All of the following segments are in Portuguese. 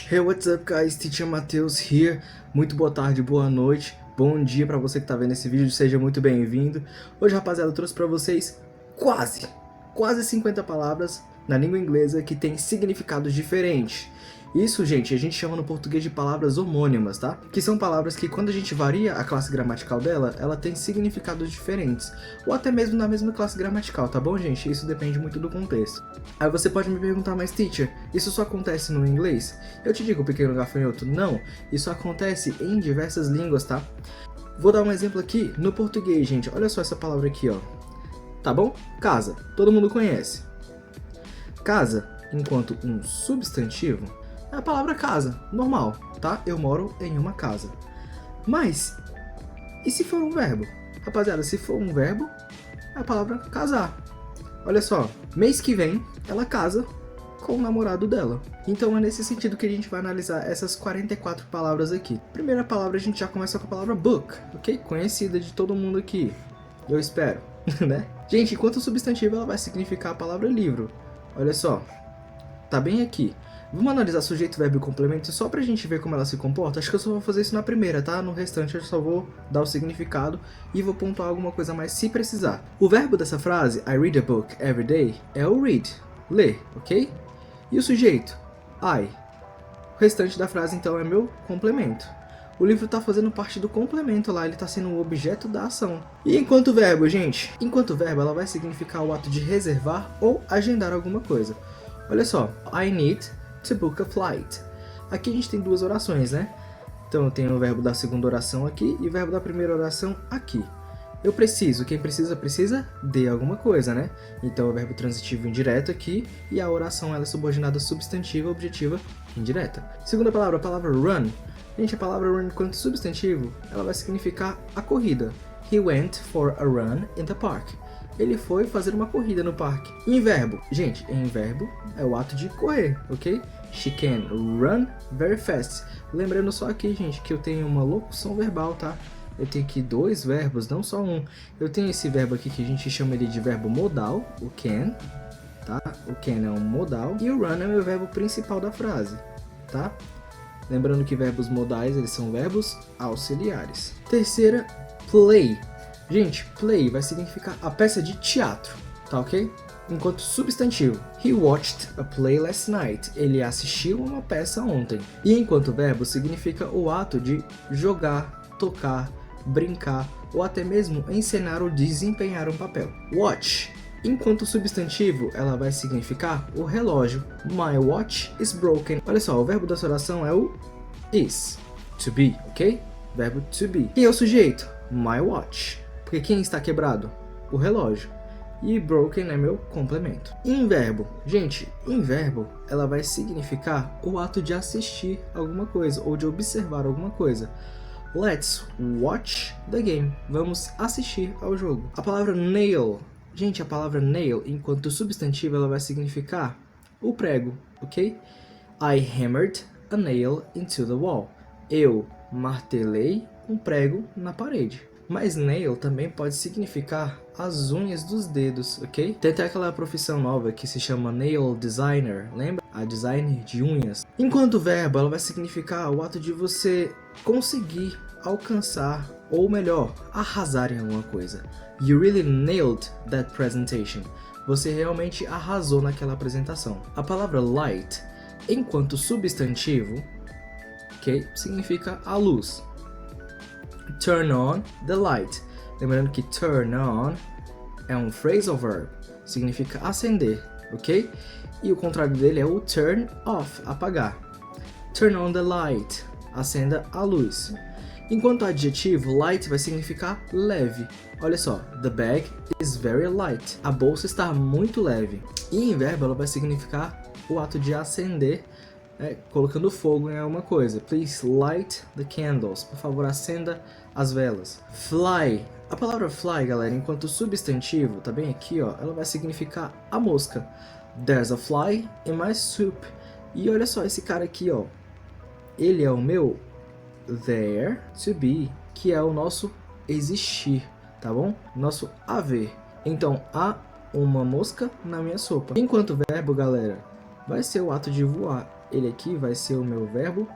Hey, what's up guys? Teacher Matheus here. Muito boa tarde, boa noite, bom dia pra você que tá vendo esse vídeo, seja muito bem-vindo. Hoje, rapaziada, eu trouxe pra vocês quase 50 palavras na língua inglesa que tem significados diferentes. Isso, gente, a gente chama no português de palavras homônimas, tá? Que são palavras que, quando a gente varia a classe gramatical dela, ela tem significados diferentes. Ou até mesmo na mesma classe gramatical, tá bom, gente? Isso depende muito do contexto. Aí você pode me perguntar, mas teacher, isso só acontece no inglês? Eu te digo, pequeno gafanhoto, não. Isso acontece em diversas línguas, tá? Vou dar um exemplo aqui no português, gente. Olha só essa palavra aqui, ó. Tá bom? Casa. Todo mundo conhece. Casa, enquanto um substantivo, é a palavra casa, normal, tá? Eu moro em uma casa. Mas, e se for um verbo? Rapaziada, se for um verbo, é a palavra casar. Olha só, mês que vem, ela casa com o namorado dela. Então é nesse sentido que a gente vai analisar essas 44 palavras aqui. Primeira palavra, a gente já começa com a palavra book, ok? Conhecida de todo mundo aqui, eu espero, né? Gente, enquanto substantivo, ela vai significar a palavra livro. Olha só, tá bem aqui. Vamos analisar sujeito, verbo e complemento só pra gente ver como ela se comporta? Acho que eu só vou fazer isso na primeira, tá? No restante eu só vou dar o significado e vou pontuar alguma coisa mais se precisar. O verbo dessa frase, I read a book every day, é o read, ler, ok? E o sujeito, I. O restante da frase, então, é meu complemento. O livro tá fazendo parte do complemento lá, ele tá sendo o objeto da ação. E enquanto verbo, gente? Enquanto verbo, ela vai significar o ato de reservar ou agendar alguma coisa. Olha só, I need to book a flight. Aqui a gente tem duas orações, né? Então eu tenho o verbo da segunda oração aqui e o verbo da primeira oração aqui. Eu preciso, quem precisa de alguma coisa, né? Então é o verbo transitivo indireto aqui e a oração ela é subordinada substantiva, objetiva, indireta. Segunda palavra, a palavra run. Gente, a palavra run enquanto substantivo, ela vai significar a corrida. He went for a run in the park. Ele foi fazer uma corrida no parque. Em verbo, gente, em verbo é o ato de correr, ok? She can run very fast. Lembrando só aqui, gente, que eu tenho uma locução verbal, tá? Eu tenho aqui dois verbos, não só um. Eu tenho esse verbo aqui que a gente chama ele de verbo modal, o can, tá? O can é um modal e o run é o meu verbo principal da frase, tá? Lembrando que verbos modais, eles são verbos auxiliares. Terceira, play. Gente, play vai significar a peça de teatro, tá ok? Enquanto substantivo, he watched a play last night. Ele assistiu uma peça ontem. E enquanto verbo, significa o ato de jogar, tocar, brincar ou até mesmo encenar ou desempenhar um papel. Watch. Enquanto substantivo, ela vai significar o relógio. My watch is broken. Olha só, o verbo dessa oração é o is. To be, ok? Verbo to be. Quem é o sujeito? My watch. Porque quem está quebrado? O relógio. E broken é meu complemento. Em verbo. Gente, em verbo, ela vai significar o ato de assistir alguma coisa ou de observar alguma coisa. Let's watch the game. Vamos assistir ao jogo. A palavra nail. Gente, a palavra nail, enquanto substantivo, ela vai significar o prego, ok? I hammered a nail into the wall. Eu martelei um prego na parede. Mas nail também pode significar as unhas dos dedos, ok? Tem até aquela profissão nova que se chama nail designer, lembra? A designer de unhas. Enquanto verbo, ela vai significar o ato de você conseguir alcançar, ou melhor, arrasar em alguma coisa. You really nailed that presentation. Você realmente arrasou naquela apresentação. A palavra light, enquanto substantivo, ok? Significa a luz. Turn on the light. Lembrando que turn on é um phrasal verb, significa acender, ok? E o contrário dele é o turn off, apagar. Turn on the light, acenda a luz. Enquanto adjetivo, light vai significar leve. Olha só, the bag is very light. A bolsa está muito leve. E em verbo ela vai significar o ato de acender, colocando fogo em alguma coisa. Please light the candles. Por favor, acenda as velas. Fly. A palavra fly, galera, enquanto substantivo, tá bem aqui, ó, ela vai significar a mosca. There's a fly in my soup. E olha só esse cara aqui, ó. Ele é o meu there to be, que é o nosso existir, tá bom? Nosso haver. Então, há uma mosca na minha sopa. Enquanto verbo, galera, vai ser o ato de voar. ele aqui vai ser o meu verbo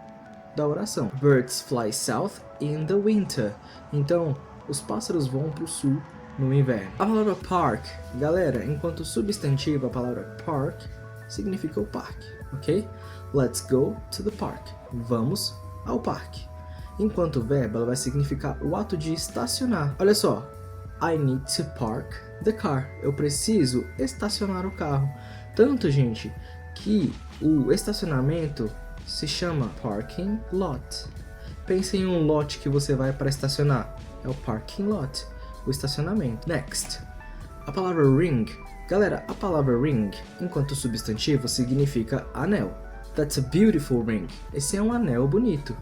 da oração. Birds fly south in the winter. Então, os pássaros vão para o sul no inverno. A palavra park, galera, enquanto substantivo, a palavra park significa o parque, ok? Let's go to the park. Vamos ao parque. Enquanto verbo, ela vai significar o ato de estacionar. Olha só. I need to park the car. Eu preciso estacionar o carro. Tanto, gente, que o estacionamento se chama parking lot. Pense em um lote que você vai para estacionar. É o parking lot, o estacionamento. Next. A palavra ring. Galera, a palavra ring, enquanto substantivo, significa anel. That's a beautiful ring. Esse é um anel bonito.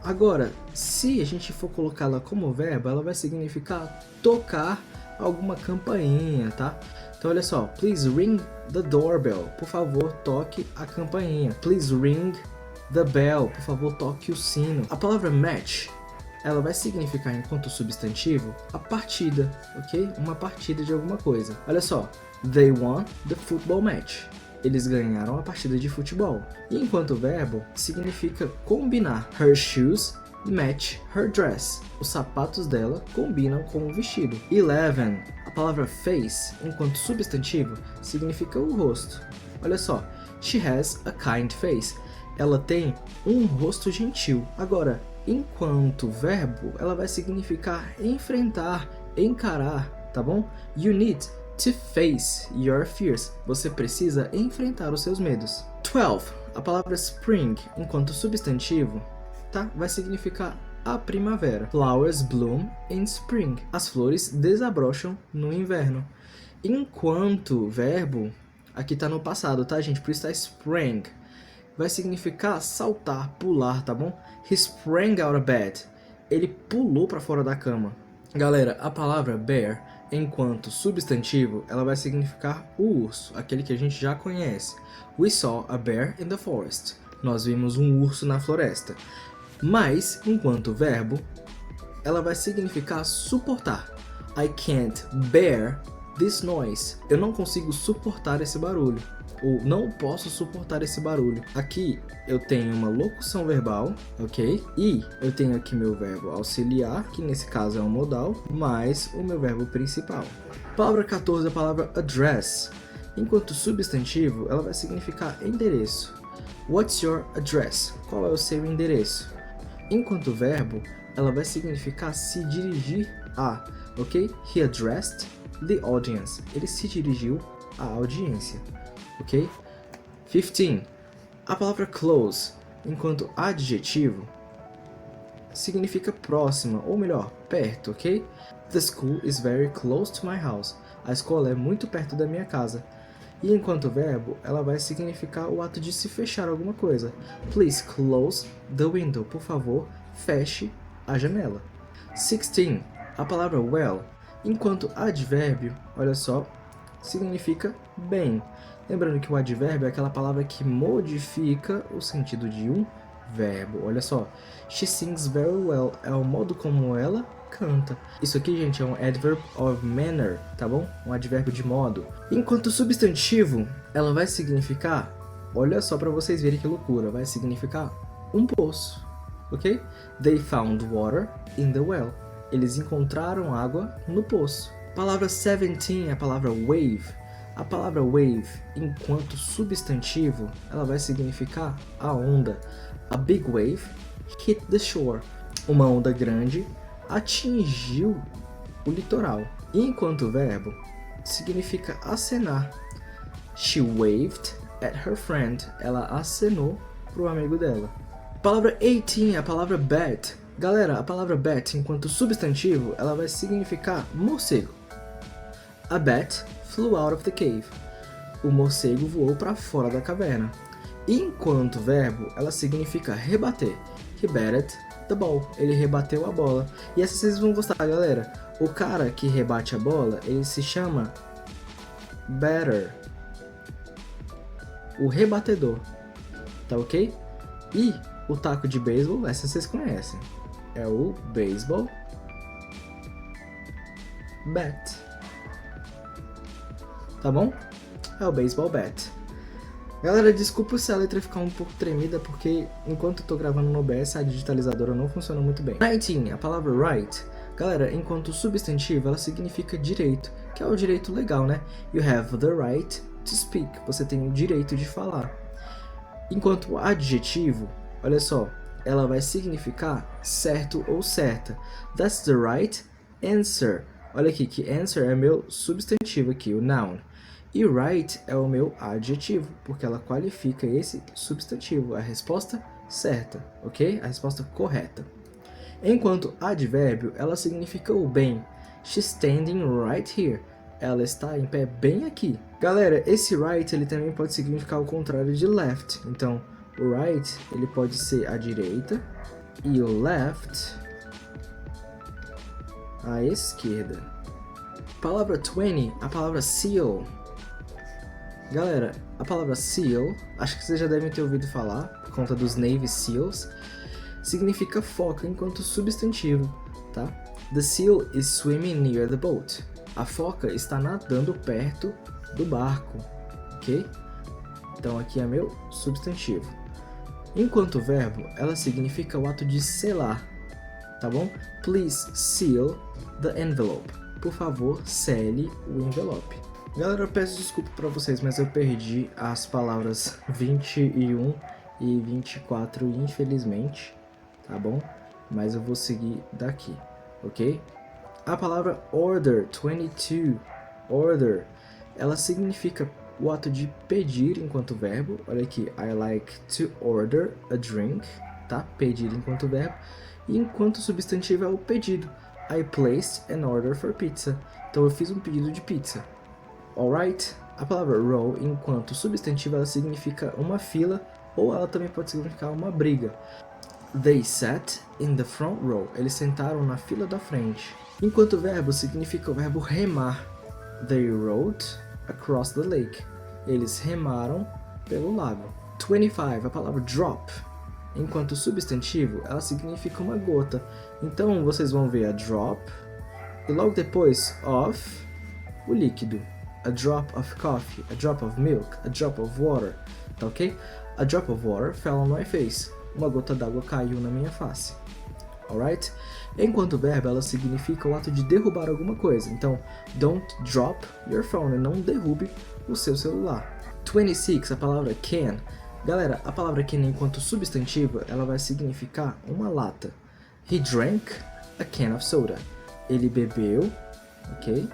Agora, se a gente for colocá-la como verbo, ela vai significar tocar alguma campainha, tá? Então, olha só. Please ring the doorbell. Por favor, toque a campainha. Please ring the bell. Por favor, toque o sino. A palavra match, ela vai significar, enquanto substantivo, a partida, ok? Uma partida de alguma coisa. Olha só. They won the football match. Eles ganharam a partida de futebol. E enquanto verbo, significa combinar. Her shoes match her dress. Os sapatos dela combinam com o vestido. 11. A palavra face, enquanto substantivo, significa o rosto. Olha só. She has a kind face. Ela tem um rosto gentil. Agora, enquanto verbo, ela vai significar enfrentar, encarar, tá bom? You need to face your fears. Você precisa enfrentar os seus medos. 12. A palavra spring, enquanto substantivo, tá? Vai significar a primavera. Flowers bloom in spring. As flores desabrocham no inverno. Enquanto verbo, aqui tá no passado, tá, gente? Por isso tá sprang. Vai significar saltar, pular, tá bom? He sprang out of bed. Ele pulou para fora da cama. Galera, a palavra bear, enquanto substantivo, ela vai significar o urso, aquele que a gente já conhece. We saw a bear in the forest. Nós vimos um urso na floresta. Mas, enquanto verbo, ela vai significar suportar. I can't bear this noise. Eu não consigo suportar esse barulho. Ou não posso suportar esse barulho. Aqui eu tenho uma locução verbal, ok? E eu tenho aqui meu verbo auxiliar, que nesse caso é um modal, mais o meu verbo principal. Palavra 14, a palavra address. Enquanto substantivo, ela vai significar endereço. What's your address? Qual é o seu endereço? Enquanto verbo, ela vai significar se dirigir a, ok? He addressed the audience. Ele se dirigiu à audiência. Ok? 15. A palavra close, enquanto adjetivo, significa próxima, ou melhor, perto, ok? The school is very close to my house. A escola é muito perto da minha casa. E enquanto verbo, ela vai significar o ato de se fechar alguma coisa. Please close the window. Por favor, feche a janela. 16. A palavra well, enquanto advérbio, olha só, significa bem. Lembrando que o advérbio é aquela palavra que modifica o sentido de um verbo. Olha só. She sings very well. É o modo como ela canta. Isso aqui, gente, é um adverb of manner, tá bom? Um advérbio de modo. Enquanto substantivo, ela vai significar, olha só para vocês verem que loucura, vai significar um poço, ok? They found water in the well. Eles encontraram água no poço. Palavra 17, a palavra wave. A palavra wave, enquanto substantivo, ela vai significar a onda. A big wave hit the shore. Uma onda grande atingiu o litoral. E enquanto verbo, significa acenar. She waved at her friend. Ela acenou pro amigo dela. Palavra 18, a palavra bat. Galera, a palavra bat, enquanto substantivo, ela vai significar morcego. A bat flew out of the cave. O morcego voou para fora da caverna. Enquanto verbo, ela significa rebater. He batted the ball. Ele rebateu a bola. E essa vocês vão gostar, galera. O cara que rebate a bola, ele se chama batter. O rebatedor. Tá ok? E o taco de beisebol, essa vocês conhecem. É o baseball bat. Tá bom? É o baseball bat. Galera, desculpa se a letra ficar um pouco tremida, porque enquanto eu tô gravando no OBS, a digitalizadora não funciona muito bem. 19, a palavra right. Galera, enquanto substantivo, ela significa direito, que é o direito legal, né? You have the right to speak. Você tem o direito de falar. Enquanto adjetivo, olha só, ela vai significar certo ou certa. That's the right answer. Olha aqui que answer é meu substantivo aqui, o noun. E right é o meu adjetivo, porque ela qualifica esse substantivo, a resposta certa, ok? A resposta correta. Enquanto advérbio, ela significa o bem. She's standing right here. Ela está em pé bem aqui. Galera, esse right ele também pode significar o contrário de left. Então, o right ele pode ser a direita e o left a esquerda. Palavra 20, a palavra seal. Galera, a palavra seal, acho que vocês já devem ter ouvido falar, por conta dos Navy Seals, significa foca enquanto substantivo, tá? The seal is swimming near the boat. A foca está nadando perto do barco, ok? Então aqui é meu substantivo. Enquanto verbo, ela significa o ato de selar, tá bom? Please seal the envelope. Por favor, sele o envelope. Galera, eu peço desculpa para vocês, mas eu perdi as palavras 21 e 24, infelizmente, tá bom? Mas eu vou seguir daqui, ok? A palavra order, 22, order, ela significa o ato de pedir enquanto verbo. Olha aqui, I like to order a drink, tá? Pedir enquanto verbo. E enquanto substantivo é o pedido. I placed an order for pizza. Então eu fiz um pedido de pizza. Alright? A palavra row, enquanto substantivo, ela significa uma fila, ou ela também pode significar uma briga. They sat in the front row. Eles sentaram na fila da frente. Enquanto verbo, significa o verbo remar. They rowed across the lake. Eles remaram pelo lago. 25, a palavra drop. Enquanto substantivo, ela significa uma gota. Então, vocês vão ver a drop e logo depois of, o líquido. A drop of coffee, a drop of milk, a drop of water, tá ok? A drop of water fell on my face. Uma gota d'água caiu na minha face. Alright? Enquanto verbo, ela significa o ato de derrubar alguma coisa. Então, don't drop your phone, não derrube o seu celular. 26, a palavra can. Galera, a palavra can enquanto substantivo, ela vai significar uma lata. He drank a can of soda. Ele bebeu, ok?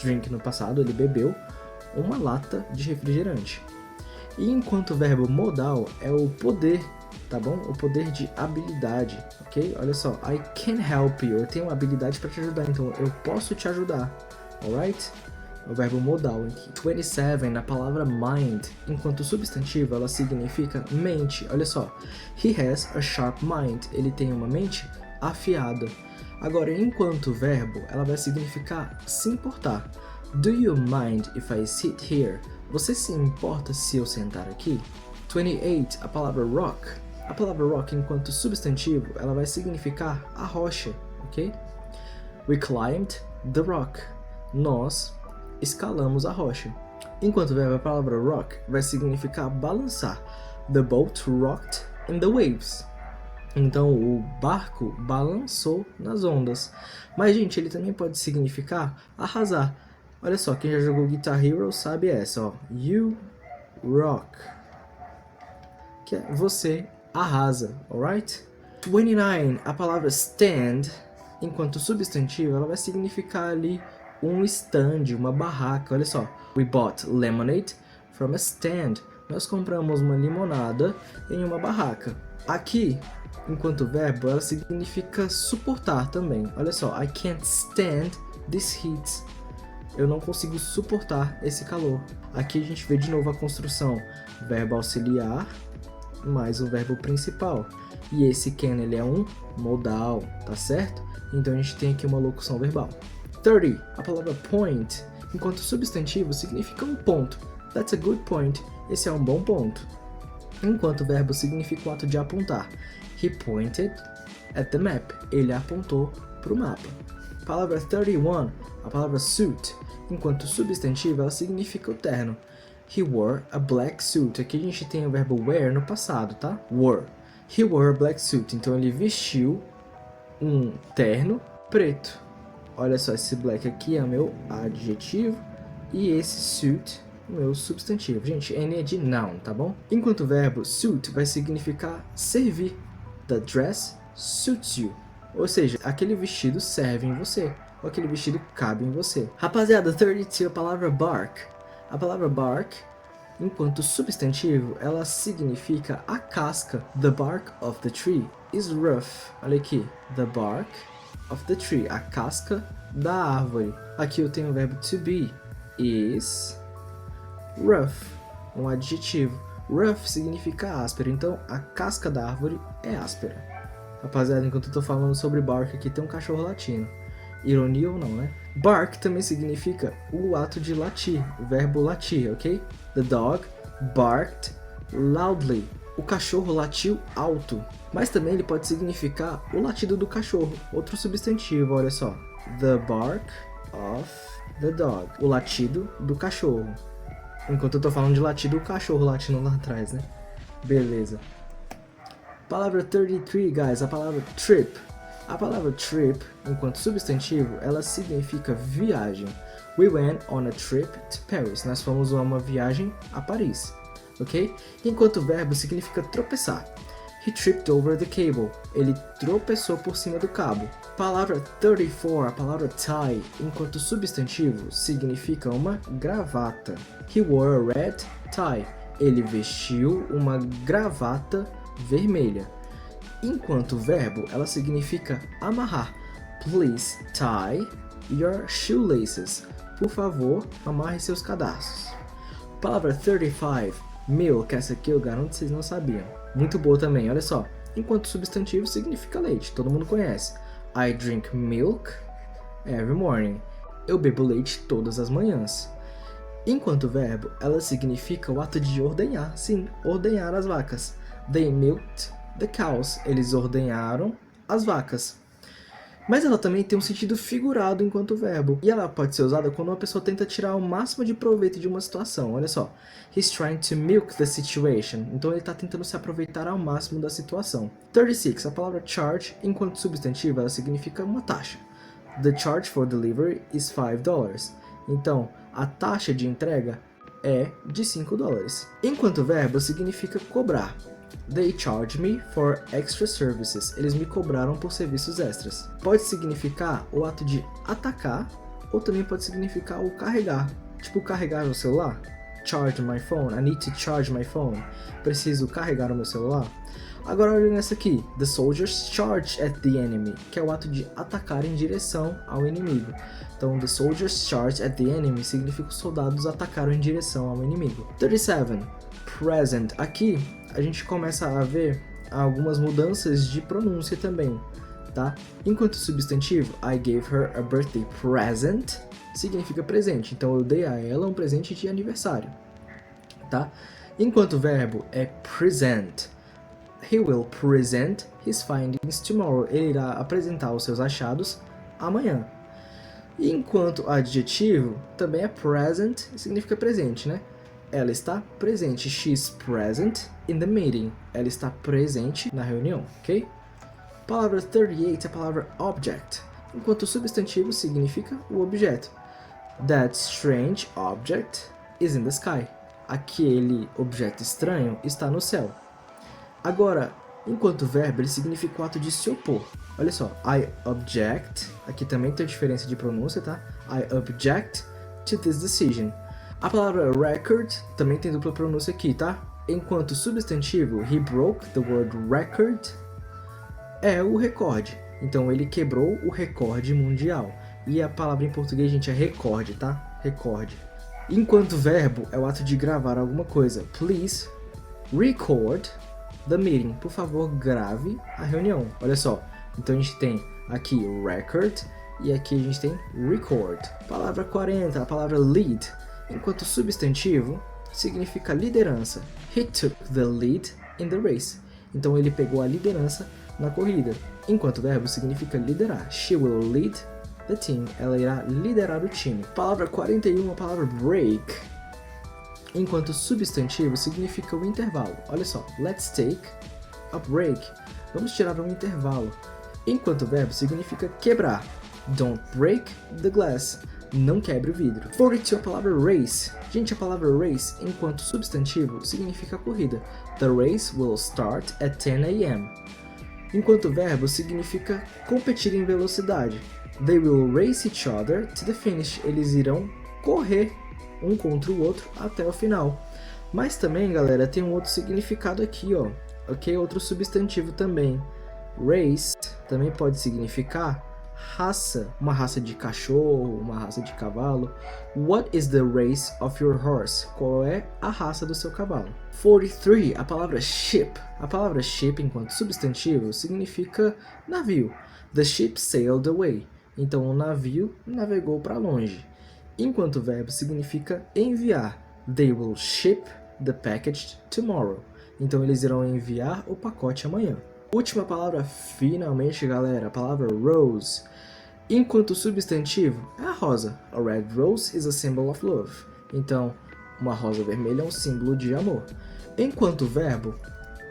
Drink no passado, ele bebeu uma lata de refrigerante. E enquanto verbo modal é o poder, tá bom? O poder de habilidade, ok? Olha só, I can help you. Eu tenho uma habilidade para te ajudar, então eu posso te ajudar, alright? É o verbo modal aqui. 27, na palavra mind, enquanto substantivo, ela significa mente. Olha só, he has a sharp mind. Ele tem uma mente afiada. Agora, enquanto verbo, ela vai significar se importar. Do you mind if I sit here? Você se importa se eu sentar aqui? 28, a palavra rock. A palavra rock, enquanto substantivo, ela vai significar a rocha, ok? We climbed the rock. Nós escalamos a rocha. Enquanto verbo, a palavra rock vai significar balançar. The boat rocked in the waves. Então, o barco balançou nas ondas. Mas, gente, ele também pode significar arrasar. Olha só, quem já jogou Guitar Hero sabe essa, ó. You rock. Que é você arrasa, alright? 29, a palavra stand, enquanto substantivo, ela vai significar ali um stand, uma barraca. Olha só, we bought lemonade from a stand. Nós compramos uma limonada em uma barraca. Aqui, enquanto verbo, ela significa suportar também. Olha só, I can't stand this heat. Eu não consigo suportar esse calor. Aqui a gente vê de novo a construção verbo auxiliar mais o verbo principal. E esse can, ele é um modal, tá certo? Então a gente tem aqui uma locução verbal. 30, a palavra point, enquanto substantivo, significa um ponto. That's a good point. Esse é um bom ponto. Enquanto verbo, significa o ato de apontar. He pointed at the map. Ele apontou para o mapa. Palavra 31, a palavra suit, enquanto substantivo, ela significa o terno. He wore a black suit. Aqui a gente tem o verbo wear no passado, tá? Wore. He wore a black suit. Então ele vestiu um terno preto. Olha só, esse black aqui é o meu adjetivo e esse suit o meu substantivo. Gente, N é de noun, tá bom? Enquanto o verbo suit vai significar servir. The dress suits you. Ou seja, aquele vestido serve em você. Ou aquele vestido cabe em você. Rapaziada, 32, a palavra bark. A palavra bark, enquanto substantivo, ela significa a casca. The bark of the tree is rough. Olha aqui. The bark of the tree. A casca da árvore. Aqui eu tenho o verbo to be. Is rough. Um adjetivo. Rough significa áspero. Então, a casca da árvore é áspera. Rapaziada, enquanto eu tô falando sobre bark aqui, tem um cachorro latindo. Ironia ou não, né? Bark também significa o ato de latir, o verbo latir, ok? The dog barked loudly. O cachorro latiu alto. Mas também ele pode significar o latido do cachorro, outro substantivo, olha só. The bark of the dog. O latido do cachorro. Enquanto eu tô falando de latido, o cachorro latindo lá atrás, né? Beleza. Palavra 33, guys, a palavra trip. A palavra trip, enquanto substantivo, ela significa viagem. We went on a trip to Paris. Nós fomos a uma viagem a Paris, ok? Enquanto verbo significa tropeçar. He tripped over the cable. Ele tropeçou por cima do cabo. Palavra 34, a palavra tie, enquanto substantivo, significa uma gravata. He wore a red tie. Ele vestiu uma gravata vermelha. Enquanto verbo, ela significa amarrar. Please tie your shoelaces. Por favor, amarre seus cadarços. Palavra 35, milk. Essa aqui eu garanto que vocês não sabiam. Muito boa também, olha só. Enquanto substantivo, significa leite. Todo mundo conhece. I drink milk every morning. Eu bebo leite todas as manhãs. Enquanto verbo, ela significa o ato de ordenhar. Sim, ordenhar as vacas. They milked the cows. Eles ordenharam as vacas. Mas ela também tem um sentido figurado enquanto verbo. E ela pode ser usada quando uma pessoa tenta tirar o máximo de proveito de uma situação. Olha só. He's trying to milk the situation. Então ele está tentando se aproveitar ao máximo da situação. 36. A palavra charge, enquanto substantivo, ela significa uma taxa. The charge for delivery is $5. Então, a taxa de entrega é de $5. Enquanto verbo, significa cobrar. They charged me for extra services. Eles me cobraram por serviços extras. Pode significar o ato de atacar, ou também pode significar o carregar. Tipo, carregar o celular. Charge my phone. I need to charge my phone. Preciso carregar o meu celular. Agora olha nessa aqui. The soldiers charged at the enemy. Que é o ato de atacar em direção ao inimigo. Então, the soldiers charged at the enemy significa que os soldados atacaram em direção ao inimigo. 37. Present. Aqui a gente começa a ver algumas mudanças de pronúncia também, tá? Enquanto substantivo, I gave her a birthday present, significa presente. Então eu dei a ela um presente de aniversário, tá? Enquanto verbo é present. He will present his findings tomorrow. Ele irá apresentar os seus achados amanhã. E enquanto adjetivo, também é present, significa presente, né? Ela está presente. She's present in the meeting. Ela está presente na reunião, ok? Palavra 38 é a palavra object. Enquanto substantivo significa o objeto. That strange object is in the sky. Aquele objeto estranho está no céu. Agora, enquanto verbo, ele significa o ato de se opor. Olha só. I object. Aqui também tem diferença de pronúncia, tá? I object to this decision. A palavra record também tem dupla pronúncia aqui, tá? Enquanto substantivo, he broke the word record é o recorde. Então ele quebrou o recorde mundial. E a palavra em português, gente, é recorde, tá? Recorde. Enquanto verbo é o ato de gravar alguma coisa. Please record the meeting. Por favor, grave a reunião. Olha só. Então a gente tem aqui record e aqui a gente tem record. Palavra 40, a palavra lead. Enquanto substantivo, significa liderança. He took the lead in the race. Então ele pegou a liderança na corrida. Enquanto verbo, significa liderar. She will lead the team. Ela irá liderar o time. Palavra 41, a palavra break. enquanto substantivo significa o intervalo. Olha só, let's take a break. Vamos tirar um intervalo. Enquanto verbo significa quebrar. Don't break the glass. Não quebre o vidro. 42, a palavra race. Gente, a palavra race, enquanto substantivo, significa corrida. The race will start at 10 a.m. Enquanto verbo, significa competir em velocidade. They will race each other to the finish. Eles irão correr um contra o outro até o final. Mas também, galera, tem um outro significado aqui, ó. Ok? Outro substantivo também. Race também pode significar raça, uma raça de cachorro, uma raça de cavalo. What is the race of your horse? Qual é a raça do seu cavalo? 43, a palavra ship. A palavra ship, enquanto substantivo, significa navio. The ship sailed away. Então, o navio navegou para longe. Enquanto verbo, significa enviar. They will ship the package tomorrow. Então, eles irão enviar o pacote amanhã. Última palavra, finalmente, galera, a palavra rose. Enquanto substantivo, é a rosa. A red rose is a symbol of love. Então, uma rosa vermelha é um símbolo de amor. Enquanto verbo,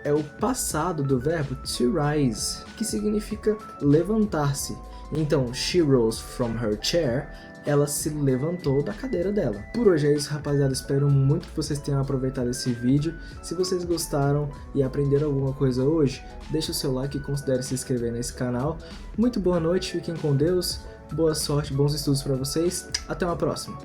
é o passado do verbo to rise, que significa levantar-se. Então, she rose from her chair. Ela se levantou da cadeira dela. Por hoje é isso, rapaziada. Espero muito que vocês tenham aproveitado esse vídeo. Se vocês gostaram e aprenderam alguma coisa hoje, deixa o seu like e considere se inscrever nesse canal. Muito boa noite, fiquem com Deus, boa sorte, bons estudos para vocês. Até uma próxima.